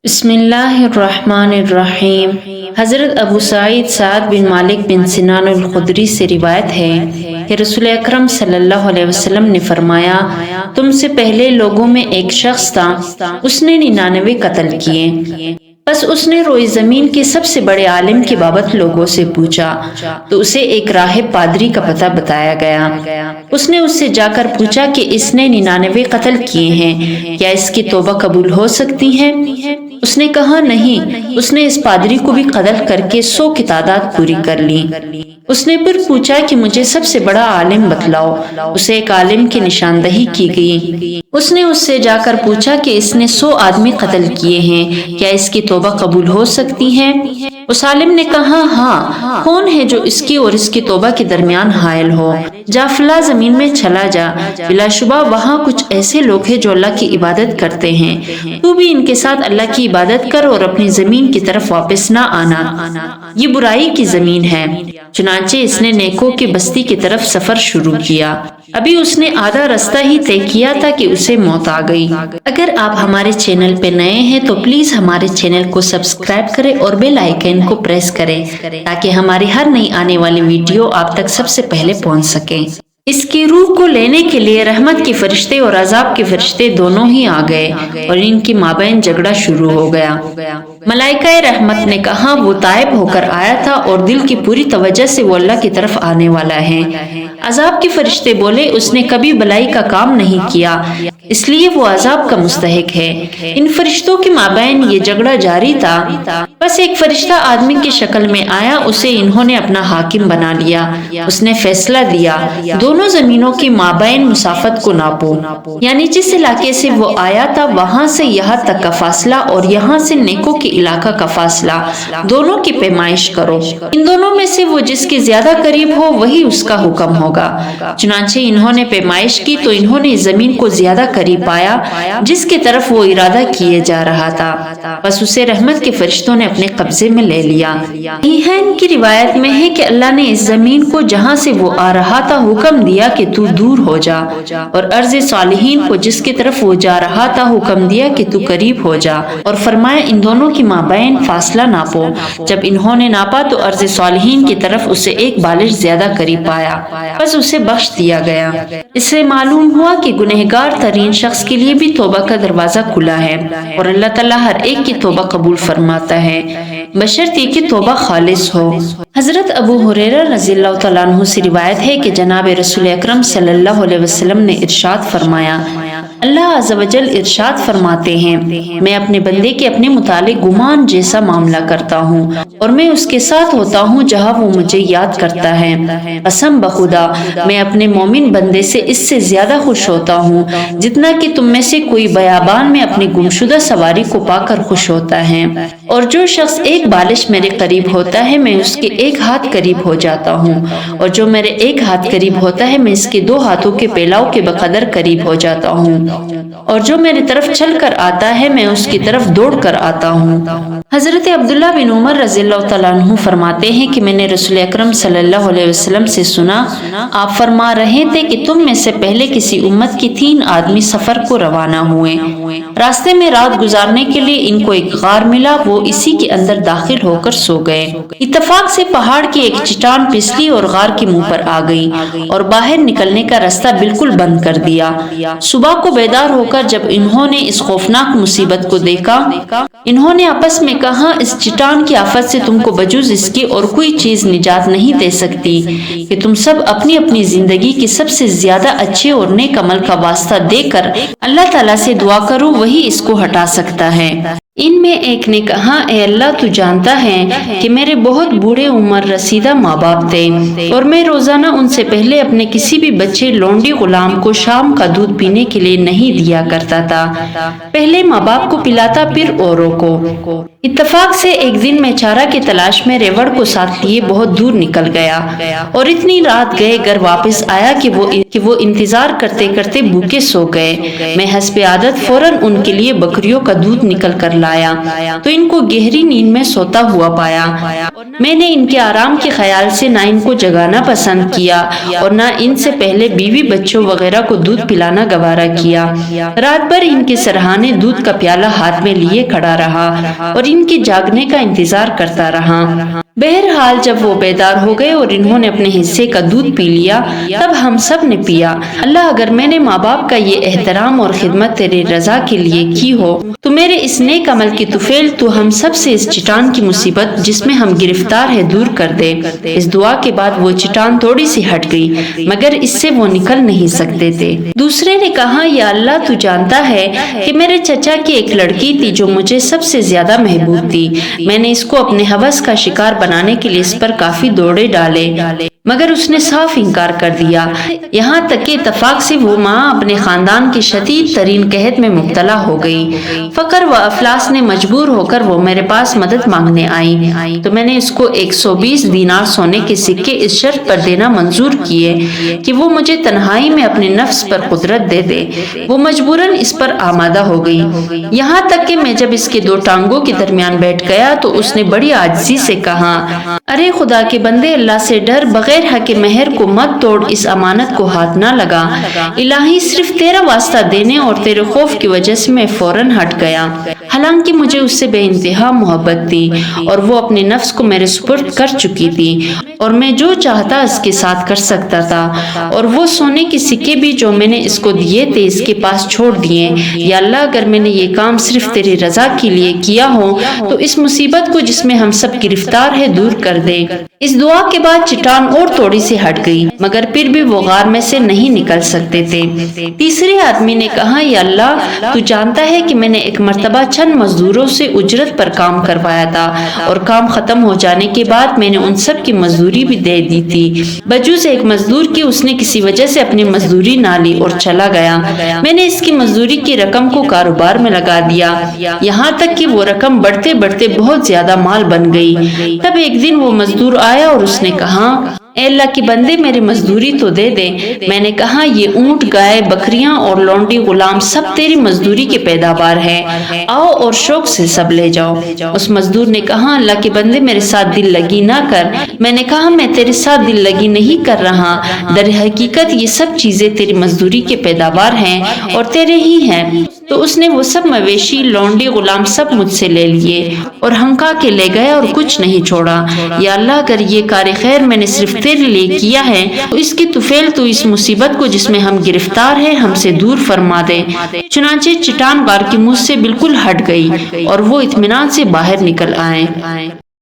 بسم اللہ الرحمن الرحیم۔ حضرت ابو سعید سعد بن مالک بن سنان الخدری سے روایت ہے کہ رسول اکرم صلی اللہ علیہ وسلم نے فرمایا، تم سے پہلے لوگوں میں ایک شخص تھا، اس نے 99 قتل کیے۔ بس اس نے روئے زمین کے سب سے بڑے عالم کی بابت لوگوں سے پوچھا تو اسے ایک راہب پادری کا پتہ بتایا گیا۔ اس نے اس سے جا کر پوچھا کہ اس نے 99 قتل کیے ہیں، کیا اس کی توبہ قبول ہو سکتی ہے؟ اس نے کہا نہیں۔ اس نے اس پادری کو بھی قتل کر کے 100 کی تعداد پوری کر لی۔ اس نے پھر پوچھا کہ مجھے سب سے بڑا عالم بتلاؤ۔ اسے ایک عالم کی نشاندہی کی گئی۔ اس نے اس سے جا کر پوچھا کہ اس نے 100 آدمی قتل کیے ہیں، کیا اس کی توبہ قبول ہو سکتی ہے؟ اس عالم نے کہا ہاں، کون ہے جو اس کی اور اس کی توبہ کے درمیان حائل ہو؟ جا فلاں زمین میں چلا جا، بلا شبہ وہاں کچھ ایسے لوگ ہیں جو اللہ کی عبادت کرتے ہیں، تو بھی ان کے ساتھ اللہ کی عبادت کر اور اپنی زمین کی طرف واپس نہ آنا، یہ برائی کی زمین ہے۔ چنانچہ اس نے نیکوں کی بستی کی طرف سفر شروع کیا۔ ابھی اس نے آدھا رستہ ہی طے کیا تھا کہ اسے موت آ گئی۔ اگر آپ ہمارے چینل پہ نئے ہیں تو پلیز ہمارے چینل کو سبسکرائب کریں اور بیل آئیکن کو پریس کریں تاکہ ہماری ہر نئی آنے والی ویڈیو آپ تک سب سے پہلے پہنچ سکیں۔ اس کی روح کو لینے کے لیے رحمت کے فرشتے اور عذاب کے فرشتے دونوں ہی آ گئے اور ان کی مابین جھگڑا شروع ہو گیا۔ ملائکہ رحمت نے کہا وہ تائب ہو کر آیا تھا اور دل کی پوری توجہ سے وہ اللہ کی طرف آنے والا ہے۔ عذاب کے فرشتے بولے اس نے کبھی بلائی کا کام نہیں کیا، اس لیے وہ عذاب کا مستحق ہے۔ ان فرشتوں کے مابین یہ جھگڑا جاری تھا۔ بس ایک فرشتہ آدمی کی شکل میں آیا، اسے انہوں نے اپنا حاکم بنا لیا۔ اس نے فیصلہ دیا، دونوں زمینوں کی مابین مسافت کو ناپو، یعنی جس علاقے سے وہ آیا تھا وہاں سے یہاں تک کا فاصلہ اور یہاں سے نیکوں کے علاقہ کا فاصلہ، دونوں کی پیمائش کرو۔ ان دونوں میں سے وہ جس کے زیادہ قریب ہو وہی اس کا حکم ہوگا۔ چنانچہ انہوں نے پیمائش کی تو انہوں نے زمین کو زیادہ قریب پایا جس کی طرف وہ ارادہ کیے جا رہا تھا، بس اسے رحمت کے فرشتوں نے اپنے قبضے میں لے لیا۔ صحیحین کی روایت میں ہے کہ اللہ نے اس زمین کو جہاں سے وہ آ رہا تھا حکم دیا کہ تو دور ہو جا، اور ارض صالحین کو جس کی طرف وہ جا رہا تھا حکم دیا کہ تو قریب ہو جا، اور فرمایا ان دونوں کی مابین فاصلہ ناپو۔ جب انہوں نے ناپا تو ارض صالحین کی طرف اسے ایک بالش زیادہ قریب پایا، بس اسے بخش دیا گیا۔ اس سے معلوم ہوا کہ گنہگار ترین شخص کے لیے بھی توبہ کا دروازہ کھلا ہے اور اللہ تعالیٰ ہر ایک کی توبہ قبول فرماتا ہے، بشرطیہ کہ توبہ خالص ہو۔ حضرت ابو ہریرہ رضی اللہ تعالیٰ عنہ سے روایت ہے کہ جناب رسول اکرم صلی اللہ علیہ وسلم نے ارشاد فرمایا، اللہ عز و جل ارشاد فرماتے ہیں، میں اپنے بندے کے اپنے متعلق گمان جیسا معاملہ کرتا ہوں اور میں اس کے ساتھ ہوتا ہوں جہاں وہ مجھے یاد کرتا ہے۔ قسم بخدا میں اپنے مومن بندے سے اس سے زیادہ خوش ہوتا ہوں جتنا کہ تم میں سے کوئی بیابان میں اپنی گمشدہ سواری کو پا کر خوش ہوتا ہے۔ اور جو شخص ایک بالش میرے قریب ہوتا ہے میں اس کے ایک ہاتھ قریب ہو جاتا ہوں، اور جو میرے ایک ہاتھ قریب ہوتا ہے میں اس کے 2 ہاتھوں کے پھیلاؤ کے بقدر قریب ہو جاتا ہوں، اور جو میری طرف چل کر آتا ہے میں اس کی طرف دوڑ کر آتا ہوں۔ حضرت عبداللہ بن عمر رضی اللہ تعالیٰ عنہ فرماتے ہیں کہ میں نے رسول اکرم صلی اللہ علیہ وسلم سے سنا، آپ فرما رہے تھے کہ تم میں سے پہلے کسی امت کی 3 آدمی سفر کو روانہ ہوئے، راستے میں رات گزارنے کے لیے ان کو ایک غار ملا، وہ اسی کے اندر داخل ہو کر سو گئے۔ اتفاق سے پہاڑ کی ایک چٹان پھسلی اور غار کے منہ پر آ گئی اور باہر نکلنے کا راستہ بالکل بند کر دیا۔ صبح کو بیدار ہو کر جب انہوں نے اس خوفناک مصیبت کو دیکھا، انہوں نے آپس میں کہا اس چٹان کی آفت سے تم کو بجز اس کی اور کوئی چیز نجات نہیں دے سکتی کہ تم سب اپنی اپنی زندگی کی سب سے زیادہ اچھے اور نیک عمل کا واسطہ دے کر اللہ تعالیٰ سے دعا کرو، وہی اس کو ہٹا سکتا ہے۔ ان میں ایک نے کہا اے اللہ تو جانتا ہے کہ میرے بہت بوڑھے عمر رسیدہ ماں باپ تھے اور میں روزانہ ان سے پہلے اپنے کسی بھی بچے لونڈی غلام کو شام کا دودھ پینے کے لیے نہیں دیا کرتا تھا، پہلے ماں باپ کو پلاتا پھر اوروں کو۔ اتفاق سے ایک دن میں چارہ کی تلاش میں ریوڑ کو ساتھ لیے بہت دور نکل گیا اور اتنی رات گئے گھر واپس آیا کہ وہ انتظار کرتے کرتے بھوکے سو گئے۔ میں حسب عادت فوراً ان کے لیے بکریوں کا دودھ نکل کر لایا تو ان کو گہری نیند میں سوتا ہوا پایا۔ میں نے ان کے آرام کے خیال سے نہ ان کو جگانا پسند کیا اور نہ ان سے پہلے بیوی بچوں وغیرہ کو دودھ پلانا گوارا کیا۔ رات بھر ان کے سرہانے دودھ کا پیالہ ہاتھ میں لیے کھڑا رہا اور ان کے جاگنے کا انتظار کرتا رہا۔ بہرحال جب وہ بیدار ہو گئے اور انہوں نے اپنے حصے کا دودھ پی لیا تب ہم سب نے پیا۔ اللہ اگر میں نے ماں باپ کا یہ احترام اور خدمت تیری رضا کے لیے کی ہو تو میرے اس نیک عمل کی طفیل تو ہم سب سے اس چٹان کی مصیبت جس میں ہم گرفتار ہے دور کر دے۔ اس دعا کے بعد وہ چٹان تھوڑی سی ہٹ گئی مگر اس سے وہ نکل نہیں سکتے تھے۔ دوسرے نے کہا یا اللہ تو جانتا ہے کہ میرے چچا کی ایک لڑکی تھی جو مجھے سب سے زیادہ محبوب تھی۔ میں نے اس کو اپنے ہوس کا شکار بنانے کے لیے اس پر کافی دوڑے ڈالے مگر اس نے صاف انکار کر دیا، یہاں تک کہ اتفاق سے وہ ماں اپنے خاندان کی شدید ترین قحط میں مبتلا ہو گئی۔ فقر و افلاس نے مجبور ہو کر وہ میرے پاس مدد مانگنے آئی تو میں نے اس کو 120 دینار سونے کے سکے اس شرط پر دینا منظور کیے کہ وہ مجھے تنہائی میں اپنے نفس پر قدرت دے دے۔ وہ مجبوراً اس پر آمادہ ہو گئی، یہاں تک کہ میں جب اس کے دو ٹانگوں کے درمیان بیٹھ گیا تو اس نے بڑی عاجزی سے کہا، ارے خدا کے بندے اللہ سے ڈر، بغیر حق مہر کو مت توڑ، اس امانت کو ہاتھ نہ لگا۔ الہی صرف تیرا واسطہ دینے اور تیرے خوف کی وجہ سے میں فوراً ہٹ گیا، حالانکہ مجھے اس سے بے انتہا محبت تھی اور وہ اپنے نفس کو میرے سپرد کر چکی تھی اور میں جو چاہتا اس کے ساتھ کر سکتا تھا، اور وہ سونے کے سکے بھی جو میں نے اس کو دیے تھے اس کے پاس چھوڑ دیے۔ یا اللہ اگر میں نے یہ کام صرف تیری رضا کے لیے کیا ہو تو اس مصیبت کو جس میں ہم سب گرفتار ہے دور کر دے۔ اس دعا کے بعد چٹان اور تھوڑی سی ہٹ گئی مگر پھر بھی وہ غار میں سے نہیں نکل سکتے تھے۔ تیسرے آدمی نے کہا یا اللہ تو جانتا ہے کہ میں نے ایک مرتبہ چند مزدوروں سے اجرت پر کام کروایا تھا اور کام ختم ہو جانے کے بعد میں نے ان سب کی مزدوری بھی دے دی تھی بجوز ایک مزدور کی، اس نے کسی وجہ سے اپنی مزدوری نہ لی اور چلا گیا۔ میں نے اس کی مزدوری کی رقم کو کاروبار میں لگا دیا، یہاں تک کہ وہ رقم بڑھتے بڑھتے بہت زیادہ مال بن گئی۔ تب ایک دن وہ مزدور آیا اور اس نے کہا اے اللہ کے بندے میری مزدوری تو دے دے۔ میں نے کہا یہ اونٹ، گائے، بکریاں اور لونڈی غلام سب تیری مزدوری کے پیداوار ہیں، آؤ اور شوق سے سب لے جاؤ۔ اس مزدور نے کہا اللہ کے بندے میرے ساتھ دل لگی نہ کر۔ میں نے کہا میں تیرے ساتھ دل لگی نہیں کر رہا، در حقیقت یہ سب چیزیں تیری مزدوری کے پیداوار ہیں اور تیرے ہی ہیں۔ تو اس نے وہ سب مویشی، لونڈی، غلام سب مجھ سے لے لیے اور ہنکا کے لے گیا اور کچھ نہیں چھوڑا۔ یا اللہ اگر یہ کار خیر میں نے صرف تیرے لیے کیا ہے تو اس کی طفیل تو اس مصیبت کو جس میں ہم گرفتار ہیں ہم سے دور فرما دے۔ چنانچہ چٹان غار کی منہ سے بالکل ہٹ گئی اور وہ اطمینان سے باہر نکل آئے۔